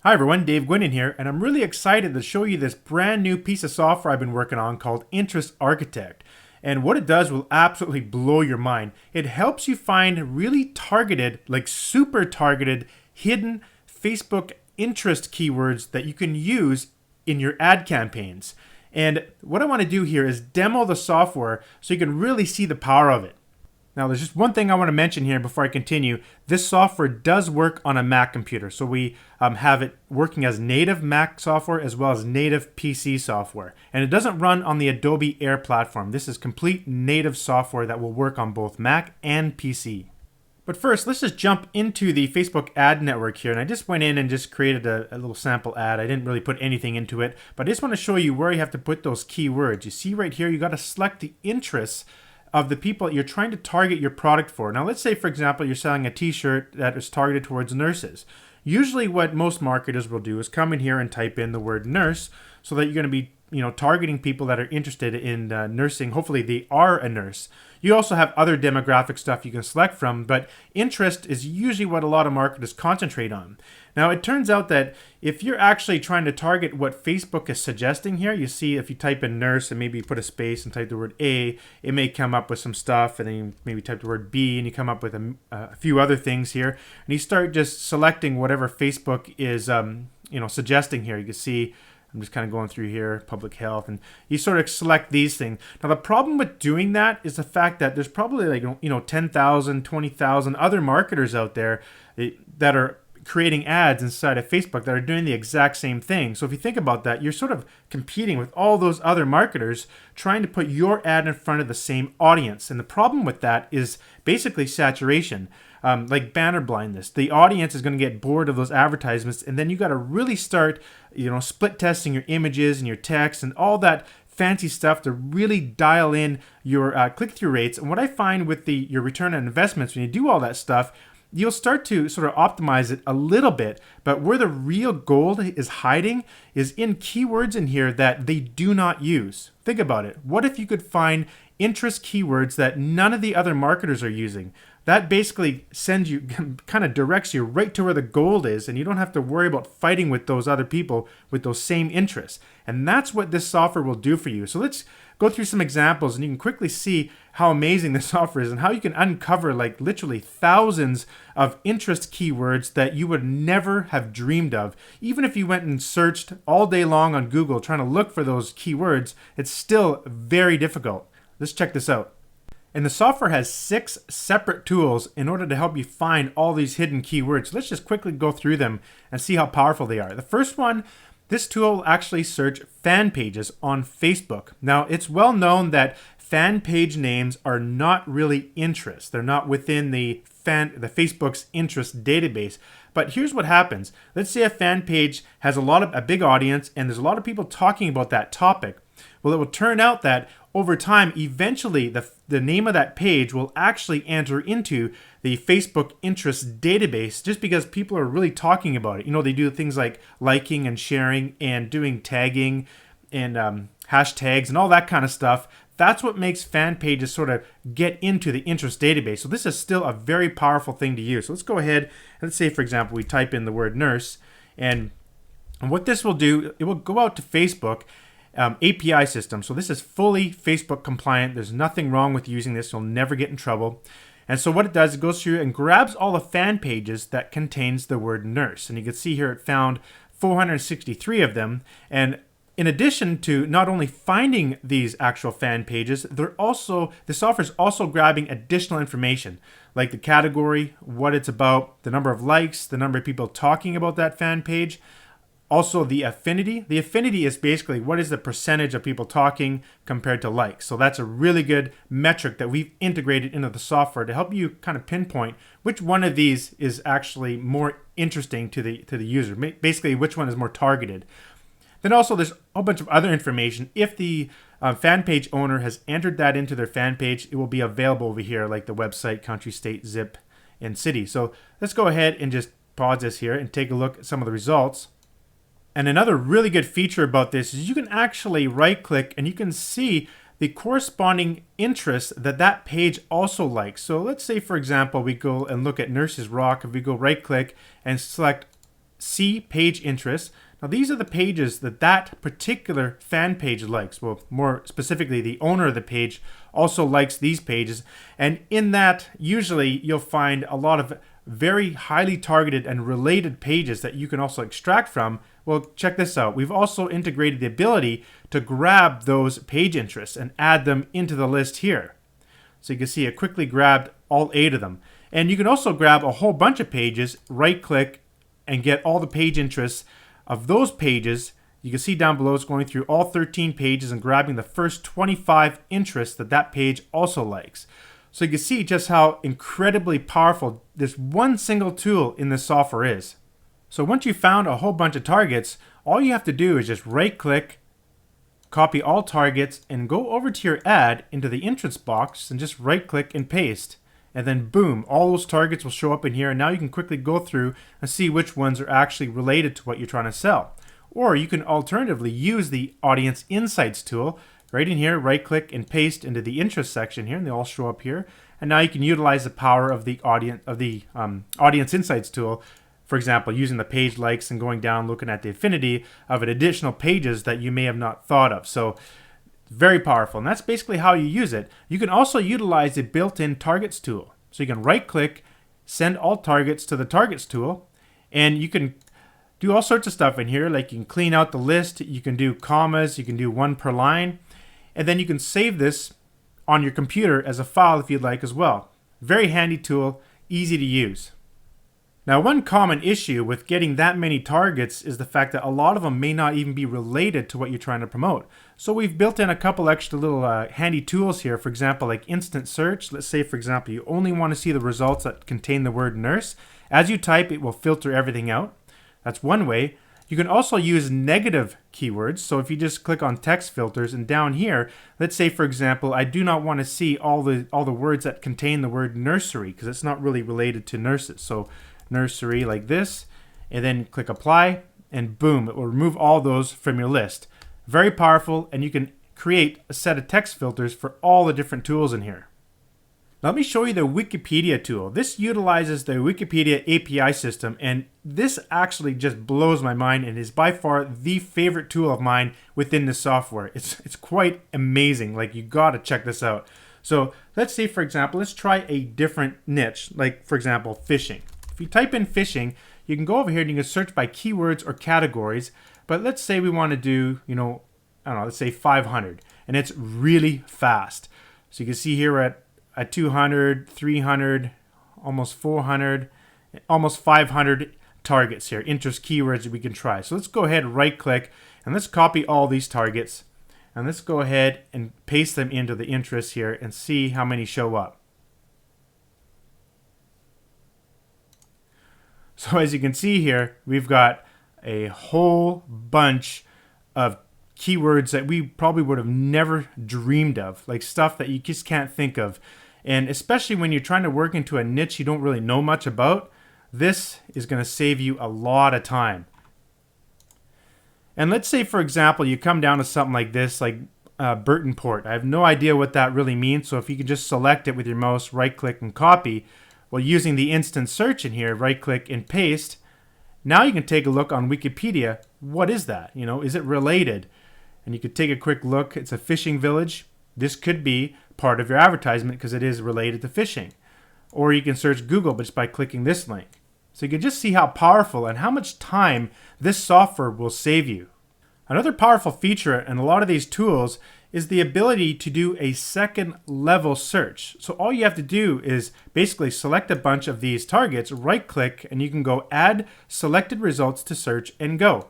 Hi everyone, Dave Guindon here, and I'm really excited to show you this brand new piece of software I've been working on called Interest Architect. And what it does will absolutely blow your mind. It helps you find really targeted, like super targeted, hidden Facebook interest keywords that you can use in your ad campaigns. And what I want to do here is demo the software so you can really see the power of it. Now, there's just one thing I want to mention here before I continue. This software does work on a Mac computer. So we have it working as native Mac software as well as native PC software. And it doesn't run on the Adobe Air platform. This is complete native software that will work on both Mac and PC. But first, let's just jump into the Facebook ad network here. And I just went in and just created a little sample ad. I didn't really put anything into it, but I just want to show you where you have to put those keywords. You see right here, you got to select the interests of the people you're trying to target your product for. Now, let's say, for example, you're selling a t-shirt that is targeted towards nurses. Usually what most marketers will do is come in here and type in the word nurse so that you're going to be targeting people that are interested in nursing. Hopefully they are a nurse. You also have other demographic stuff you can select from, but interest is usually what a lot of marketers concentrate on. Now, it turns out that if you're actually trying to target what Facebook is suggesting here, you see if you type in nurse and maybe put a space and type the word A, it may come up with some stuff, and then you maybe type the word B and you come up with a few other things here, and you start just selecting whatever Facebook is suggesting here. You can see I'm just kind of going through here, public health, and you sort of select these things. Now, the problem with doing that is the fact that there's probably 10,000, 20,000 other marketers out there that are creating ads inside of Facebook that are doing the exact same thing. So if you think about that, you're sort of competing with all those other marketers trying to put your ad in front of the same audience. And the problem with that is basically saturation. Like banner blindness. The audience is going to get bored of those advertisements, and then you got to really start, split testing your images and your text and all that fancy stuff to really dial in your click-through rates. And what I find with your return on investments, when you do all that stuff, you'll start to sort of optimize it a little bit, but where the real gold is hiding is in keywords in here that they do not use. Think about it. What if you could find interest keywords that none of the other marketers are using? That basically kind of directs you right to where the gold is, and you don't have to worry about fighting with those other people with those same interests. And that's what this software will do for you. So let's go through some examples, and you can quickly see how amazing this software is and how you can uncover literally thousands of interest keywords that you would never have dreamed of. Even if you went and searched all day long on Google trying to look for those keywords, it's still very difficult. Let's check this out. And the software has 6 separate tools in order to help you find all these hidden keywords. Let's just quickly go through them and see how powerful they are. The first one, this tool will actually search fan pages on Facebook. Now, it's well known that fan page names are not really interests. They're not within the Facebook's interest database. But here's what happens. Let's say a fan page has a big audience and there's a lot of people talking about that topic. Well, it will turn out that over time, eventually, the name of that page will actually enter into the Facebook interest database just because people are really talking about it. They do things like liking and sharing and doing tagging and hashtags and all that kind of stuff. That's what makes fan pages sort of get into the interest database. So this is still a very powerful thing to use. So let's go ahead and let's say, for example, we type in the word nurse. And what this will do, it will go out to Facebook API system. So this is fully Facebook compliant. There's nothing wrong with using this. You'll never get in trouble. And so what it does, it goes through and grabs all the fan pages that contains the word nurse. And you can see here it found 463 of them. And in addition to not only finding these actual fan pages, the software is also grabbing additional information like the category, what it's about, the number of likes, the number of people talking about that fan page. Also, the affinity. The affinity is basically what is the percentage of people talking compared to likes. So that's a really good metric that we've integrated into the software to help you kind of pinpoint which one of these is actually more interesting to the user. Basically, which one is more targeted. Then also, there's a whole bunch of other information. If the fan page owner has entered that into their fan page, it will be available over here, like the website, country, state, zip, and city. So let's go ahead and just pause this here and take a look at some of the results. And another really good feature about this is you can actually right-click and you can see the corresponding interests that page also likes. So let's say, for example, we go and look at Nurses Rock. If we go right-click and select see page interests. Now these are the pages that that particular fan page likes. Well, more specifically, the owner of the page also likes these pages. And in that, usually you'll find a lot of very highly targeted and related pages that you can also extract from. Well, check this out. We've also integrated the ability to grab those page interests and add them into the list here. So you can see it quickly grabbed all 8 of them. And you can also grab a whole bunch of pages, right click, and get all the page interests of those pages. You can see down below it's going through all 13 pages and grabbing the first 25 interests that that page also likes. So you can see just how incredibly powerful this one single tool in this software is. So once you've found a whole bunch of targets, all you have to do is just right click, copy all targets, and go over to your ad into the entrance box and just right click and paste. And then boom, all those targets will show up in here, and now you can quickly go through and see which ones are actually related to what you're trying to sell. Or you can alternatively use the Audience Insights tool right in here, right click and paste into the interest section here, and they all show up here. And now you can utilize the power of the Audience Insights tool. For example, using the page likes and going down looking at the affinity of additional pages that you may have not thought of. So very powerful, and that's basically how you use it. You can also utilize the built-in targets tool. So you can right click, send all targets to the targets tool, and you can do all sorts of stuff in here, like you can clean out the list, you can do commas, you can do 1 per line, and then you can save this on your computer as a file if you'd like as well. Very handy tool, easy to use. Now, one common issue with getting that many targets is the fact that a lot of them may not even be related to what you're trying to promote. So we've built in a couple extra little handy tools here. For example, like instant search. Let's say, for example, you only want to see the results that contain the word nurse. As you type, it will filter everything out. That's one way. You can also use negative keywords. So if you just click on text filters and down here, let's say, for example, I do not want to see all the words that contain the word nursery because it's not really related to nurses. So nursery like this, and then click apply, and boom, it will remove all those from your list. Very powerful, and you can create a set of text filters for all the different tools in here. Let me show you the Wikipedia tool. This utilizes the Wikipedia API system, and this actually just blows my mind and is by far the favorite tool of mine within the software. It's quite amazing. Like, you gotta check this out. So let's say, for example, let's try a different niche, like for example, fishing. If you type in fishing, you can go over here and you can search by keywords or categories. But let's say we want to do, I don't know, let's say 500. And it's really fast. So you can see here we're at 200, 300, almost 400, almost 500 targets here, interest keywords that we can try. So let's go ahead and right click and let's copy all these targets. And let's go ahead and paste them into the interests here and see how many show up. So as you can see here, we've got a whole bunch of keywords that we probably would have never dreamed of, like stuff that you just can't think of. And especially when you're trying to work into a niche you don't really know much about, this is going to save you a lot of time. And let's say, for example, you come down to something like this, like Burton Port. I have no idea what that really means, so if you can just select it with your mouse, right-click and copy. Well, using the instant search in here, right-click and paste. Now you can take a look on Wikipedia. What is that? Is it related? And you could take a quick look. It's a fishing village. This could be part of your advertisement because it is related to fishing. Or you can search Google just by clicking this link. So you can just see how powerful and how much time this software will save you. Another powerful feature in a lot of these tools is the ability to do a second level search. So all you have to do is basically select a bunch of these targets, right click, and you can go add selected results to search and go.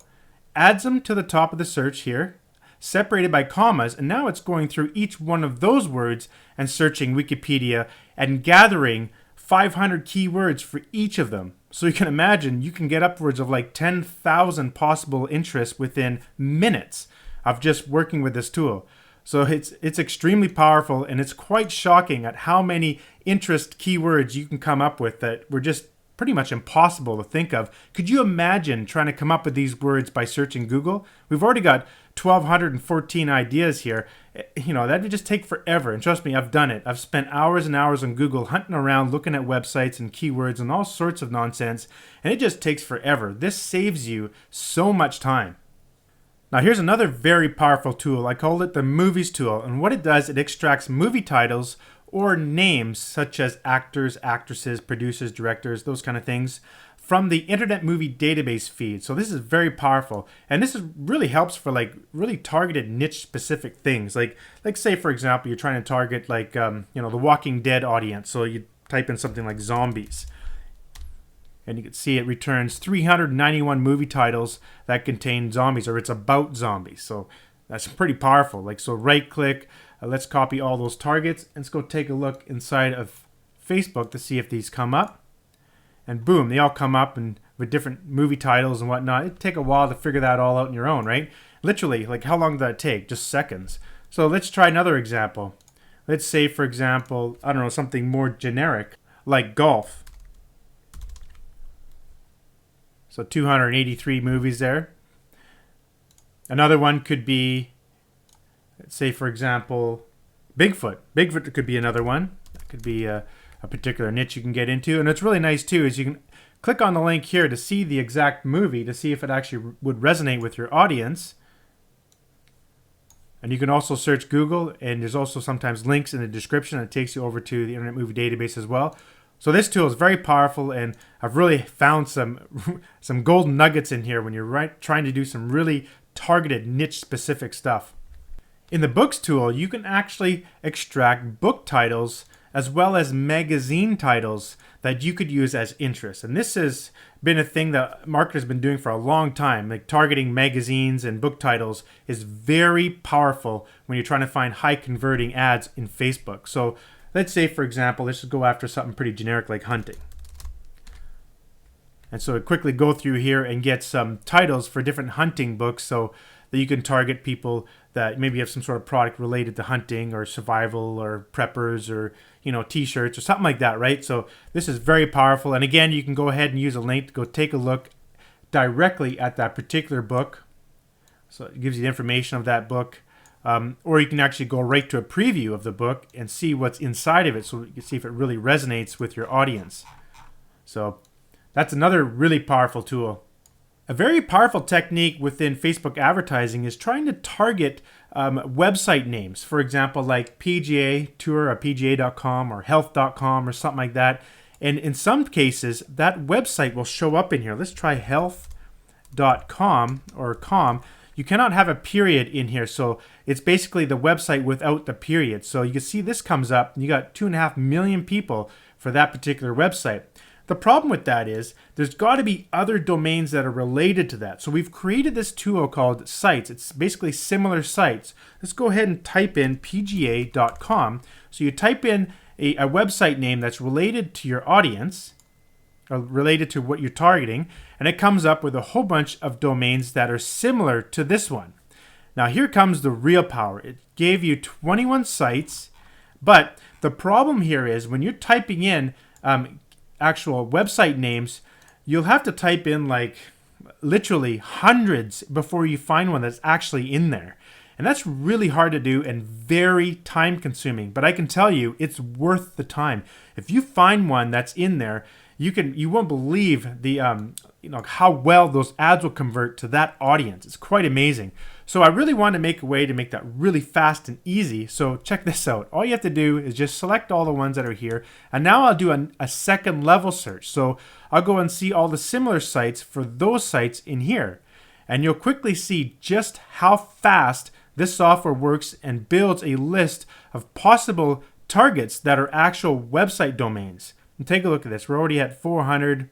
Adds them to the top of the search here, separated by commas, and now it's going through each one of those words and searching Wikipedia and gathering 500 keywords for each of them. So you can imagine you can get upwards of like 10,000 possible interests within minutes of just working with this tool. So it's extremely powerful, and it's quite shocking at how many interest keywords you can come up with that were just pretty much impossible to think of. Could you imagine trying to come up with these words by searching Google? We've already got 1,214 ideas here. That would just take forever. And trust me, I've done it. I've spent hours and hours on Google hunting around, looking at websites and keywords and all sorts of nonsense, and it just takes forever. This saves you so much time. Now here's another very powerful tool. I call it the movies tool. And what it does, it extracts movie titles or names such as actors, actresses, producers, directors, those kind of things from the Internet Movie Database feed. So this is very powerful. And this really helps for like really targeted niche specific things. Like say for example, you're trying to target like, the Walking Dead audience. So you type in something like zombies. And you can see it returns 391 movie titles that contain zombies, or it's about zombies. So that's pretty powerful. So right click, let's copy all those targets, and let's go take a look inside of Facebook to see if these come up. And boom, they all come up and with different movie titles and whatnot. It'd take a while to figure that all out on your own, right? Literally, how long did that take? Just seconds. So let's try another example. Let's say, for example, I don't know, something more generic, like golf. So 283 movies there. Another one could be, let's say, for example, Bigfoot. Bigfoot could be another one. That could be a particular niche you can get into. And what's really nice, too, is you can click on the link here to see the exact movie, to see if it actually would resonate with your audience. And you can also search Google, and there's also sometimes links in the description that takes you over to the Internet Movie Database as well. So this tool is very powerful, and I've really found some golden nuggets in here when you're trying to do some really targeted niche-specific stuff. In the books tool, you can actually extract book titles as well as magazine titles that you could use as interest. And this has been a thing that marketers have been doing for a long time. Like targeting magazines and book titles is very powerful when you're trying to find high converting ads in Facebook. So let's say, for example, let's just go after something pretty generic like hunting. And so quickly go through here and get some titles for different hunting books so that you can target people that maybe have some sort of product related to hunting or survival or preppers or, t-shirts or something like that, right? So this is very powerful. And again, you can go ahead and use a link to go take a look directly at that particular book. So it gives you the information of that book. Or you can actually go right to a preview of the book and see what's inside of it so you can see if it really resonates with your audience. So that's another really powerful tool. A very powerful technique within Facebook advertising is trying to target website names. For example, like PGA Tour or PGA.com or health.com or something like that. And in some cases, that website will show up in here. Let's try health.com or com. You cannot have a period in here, so it's basically the website without the period. So you can see this comes up, and you got 2.5 million people for that particular website. The problem with that is there's got to be other domains that are related to that. So we've created this tool called Sites. It's basically similar sites. Let's go ahead and type in pga.com. So you type in a website name that's related to your audience, or related to what you're targeting, and it comes up with a whole bunch of domains that are similar to this one. Now here comes the real power. It gave you 21 sites, but the problem here is when you're typing in actual website names, you'll have to type in literally hundreds before you find one that's actually in there. And that's really hard to do and very time consuming, but I can tell you it's worth the time. If you find one that's in there, you won't believe the how well those ads will convert to that audience. It's quite amazing. So I really want to make a way to make that really fast and easy. So check this out. All you have to do is just select all the ones that are here. And now I'll do a second level search. So I'll go and see all the similar sites for those sites in here. And you'll quickly see just how fast this software works and builds a list of possible targets that are actual website domains. And take a look at this. We're already at 400.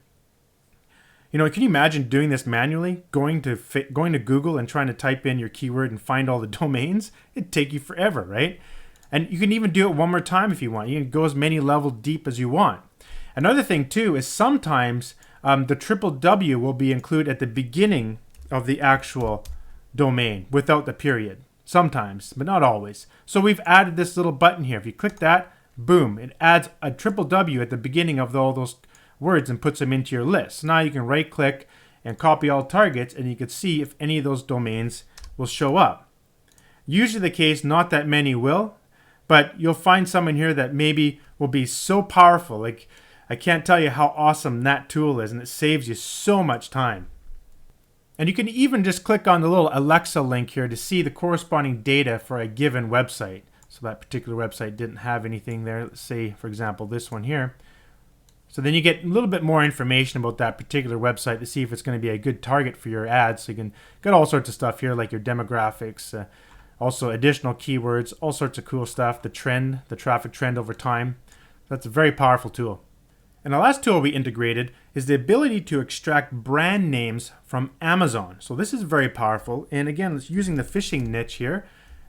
Can you imagine doing this manually? Going to Google and trying to type in your keyword and find all the domains? It'd take you forever, right? And you can even do it one more time if you want. You can go as many levels deep as you want. Another thing too is sometimes the triple W will be included at the beginning of the actual domain without the period. Sometimes, but not always. So we've added this little button here. If you click that, boom, it adds a triple W at the beginning of all those words and puts them into your list. So now you can right click and copy all targets, and you can see if any of those domains will show up. Usually the case, not that many will, but you'll find some in here that maybe will be so powerful. Like, I can't tell you how awesome that tool is, and it saves you so much time. And you can even just click on the little Alexa link here to see the corresponding data for a given website. So that particular website didn't have anything there. Let's say, for example, this one here. So then you get a little bit more information about that particular website to see if it's going to be a good target for your ads. So you can get all sorts of stuff here, like your demographics, also additional keywords, all sorts of cool stuff, the trend, the traffic trend over time. That's a very powerful tool. And the last tool we integrated is the ability to extract brand names from Amazon. So this is very powerful. And again, it's using the fishing niche here.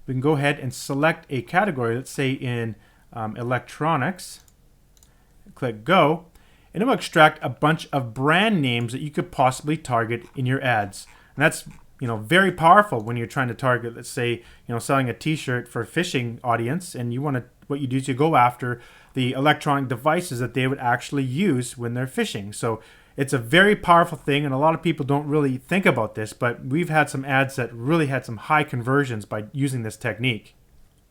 We can go ahead and select a category, let's say in electronics. Click go. And it will extract a bunch of brand names that you could possibly target in your ads. And that's very powerful when you're trying to target, let's say, selling a t-shirt for a fishing audience, and what you do is you go after the electronic devices that they would actually use when they're fishing. So it's a very powerful thing, and a lot of people don't really think about this, but we've had some ads that really had some high conversions by using this technique.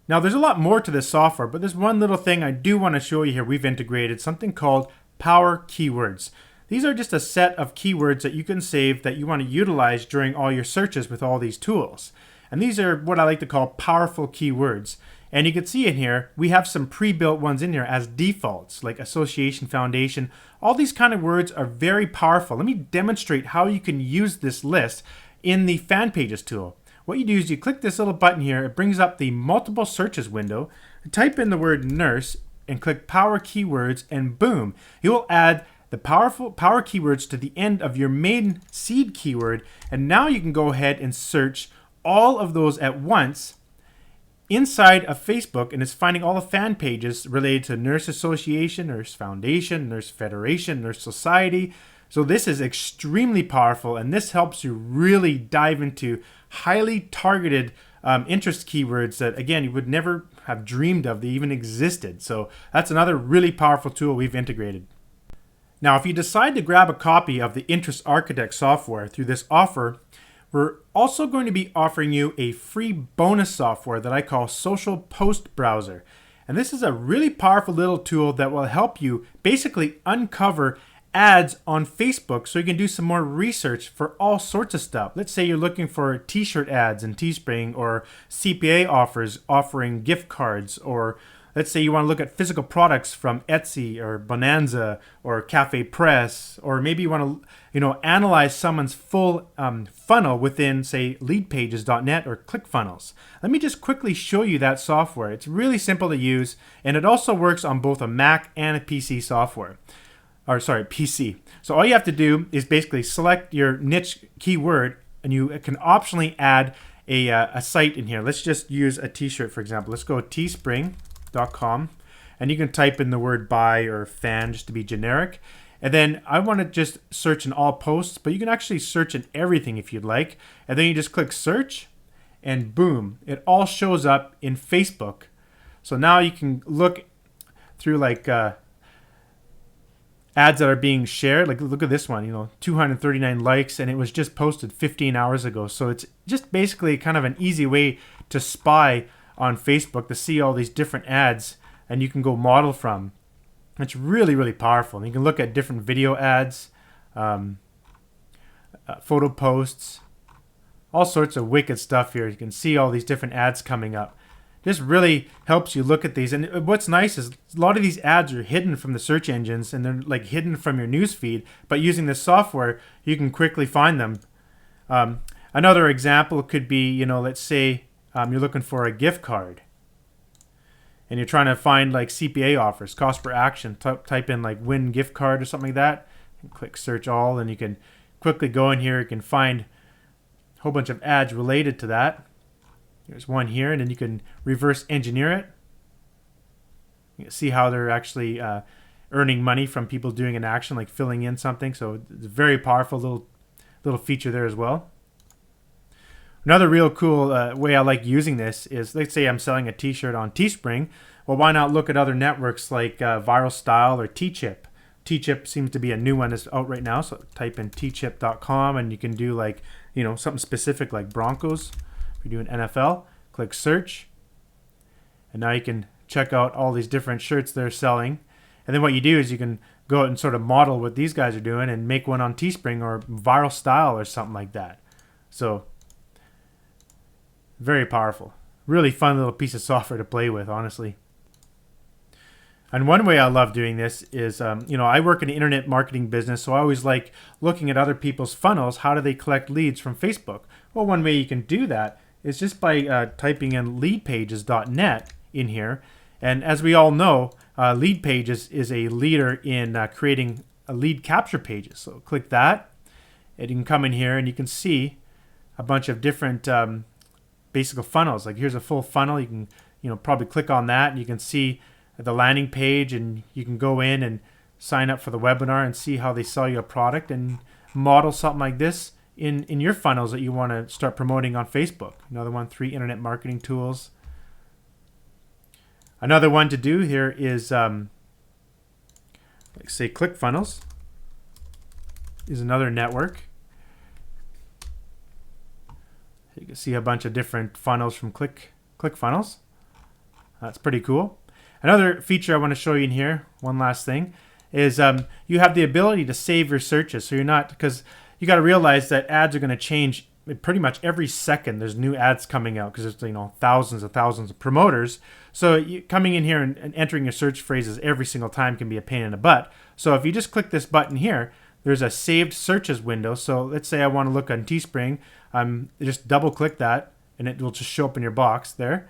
Now, there's a lot more to this software, but there's one little thing I do want to show you here. We've integrated something called Power Keywords. These are just a set of keywords that you can save that you want to utilize during all your searches with all these tools. And these are what I like to call powerful keywords. And you can see in here, we have some pre-built ones in here as defaults, like association, foundation. All these kind of words are very powerful. Let me demonstrate how you can use this list in the Fan Pages tool. What you do is you click this little button here. It brings up the multiple searches window. Type in the word nurse and click Power Keywords, and boom, you will add the power keywords to the end of your main seed keyword, and now you can go ahead and search all of those at once inside of Facebook, and it's finding all the fan pages related to Nurse Association, Nurse Foundation, Nurse Federation, Nurse Society. So this is extremely powerful, and this helps you really dive into highly targeted interest keywords that, again, you would never have dreamed of they even existed. So that's another really powerful tool we've integrated. Now, if you decide to grab a copy of the Interest Architect software through this offer, we're also going to be offering you a free bonus software that I call Social Post Browser. And this is a really powerful little tool that will help you basically uncover ads on Facebook so you can do some more research for all sorts of stuff. Let's say you're looking for t-shirt ads in Teespring, or CPA offers offering gift cards, or let's say you want to look at physical products from Etsy or Bonanza or Cafe Press, or maybe you want to analyze someone's full funnel within, say, leadpages.net or ClickFunnels. Let me just quickly show you that software. It's really simple to use, and it also works on both a Mac and a PC software. PC. So all you have to do is basically select your niche keyword, and you can optionally add a site in here. Let's just use a t-shirt, for example. Let's go teespring.com, and you can type in the word buy or fan just to be generic. And then I want to just search in all posts, but you can actually search in everything if you'd like. And then you just click search, and boom, it all shows up in Facebook. So now you can look through like ads that are being shared. Like, look at this one, 239 likes, and it was just posted 15 hours ago. So it's just basically kind of an easy way to spy on Facebook to see all these different ads, and you can go model from. It's really, really powerful. And you can look at different video ads, photo posts, all sorts of wicked stuff here. You can see all these different ads coming up. This really helps you look at these. And what's nice is a lot of these ads are hidden from the search engines, and they're like hidden from your news feed. But using this software, you can quickly find them. Another example could be, let's say you're looking for a gift card, and you're trying to find like CPA offers, cost per action. Type in like win gift card or something like that, and click search all, and you can quickly go in here. You can find a whole bunch of ads related to that. There's one here, and then you can reverse engineer it. You can see how they're actually earning money from people doing an action, like filling in something. So it's a very powerful little feature there as well. Another real cool way I like using this is, let's say I'm selling a t-shirt on Teespring. Well, why not look at other networks like Viral Style or T-Chip? T-Chip seems to be a new one that's out right now. So type in tchip.com, and you can do like, something specific like Broncos. We're doing NFL, click search, and now you can check out all these different shirts they're selling. And then what you do is you can go out and sort of model what these guys are doing and make one on Teespring or Viral Style or something like that. So very powerful. Really fun little piece of software to play with, honestly. And one way I love doing this is, I work in the internet marketing business, so I always like looking at other people's funnels. How do they collect leads from Facebook? Well, one way you can do that is just by typing in leadpages.net in here. And as we all know, Leadpages is a leader in creating lead capture pages. So click that, and you can come in here and you can see a bunch of different basic funnels. Like here's a full funnel. You can probably click on that and you can see the landing page, and you can go in and sign up for the webinar and see how they sell you a product and model something like this in your funnels that you want to start promoting on Facebook. Another one, 3 internet marketing tools. Another one to do here is, like say ClickFunnels is another network. You can see a bunch of different funnels from ClickFunnels. That's pretty cool. Another feature I want to show you in here, one last thing, is you have the ability to save your searches. So you're not, because you got to realize that ads are going to change pretty much every second. There's new ads coming out because there's thousands of promoters. So coming in here and entering your search phrases every single time can be a pain in the butt. So if you just click this button here, there's a saved searches window. So let's say I want to look on Teespring. Just double click that and it will just show up in your box there.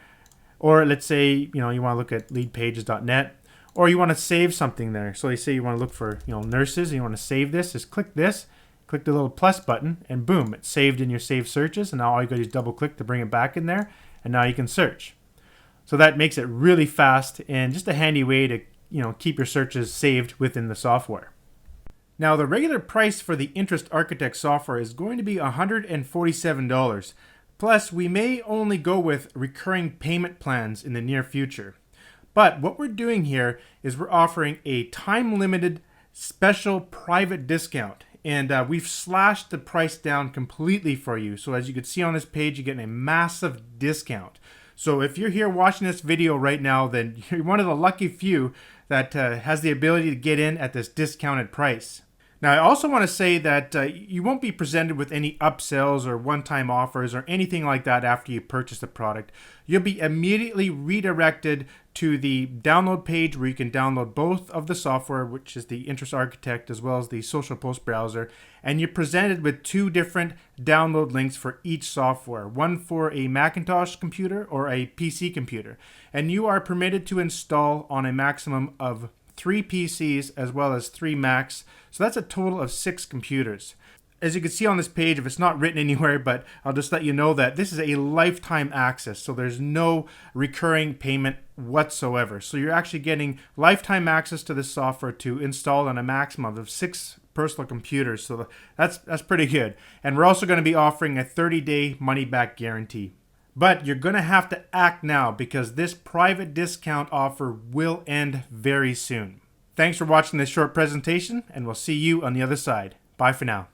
Or let's say you want to look at leadpages.net, or you want to save something there. So you say you want to look for nurses and you want to save this. Just click this, click the little plus button, and boom, it's saved in your saved searches. And now all you got to do is double click to bring it back in there, and now you can search. So that makes it really fast and just a handy way to keep your searches saved within the software. Now the regular price for the Interest Architect software is going to be $147. Plus, we may only go with recurring payment plans in the near future. But what we're doing here is we're offering a time-limited special private discount. And we've slashed the price down completely for you. So as you can see on this page, you're getting a massive discount. So if you're here watching this video right now, then you're one of the lucky few that has the ability to get in at this discounted price. Now, I also want to say that you won't be presented with any upsells or one-time offers or anything like that after you purchase the product. You'll be immediately redirected to the download page where you can download both of the software, which is the Interest Architect as well as the Social Post Browser. And you're presented with 2 different download links for each software, one for a Macintosh computer or a PC computer. And you are permitted to install on a maximum of 3 PCs as well as 3 Macs. So that's a total of 6 computers. As you can see on this page, if it's not written anywhere, but I'll just let you know that this is a lifetime access. So there's no recurring payment whatsoever. So you're actually getting lifetime access to this software to install on a maximum of 6 personal computers. So that's pretty good. And we're also going to be offering a 30-day money-back guarantee. But you're going to have to act now because this private discount offer will end very soon. Thanks for watching this short presentation, and we'll see you on the other side. Bye for now.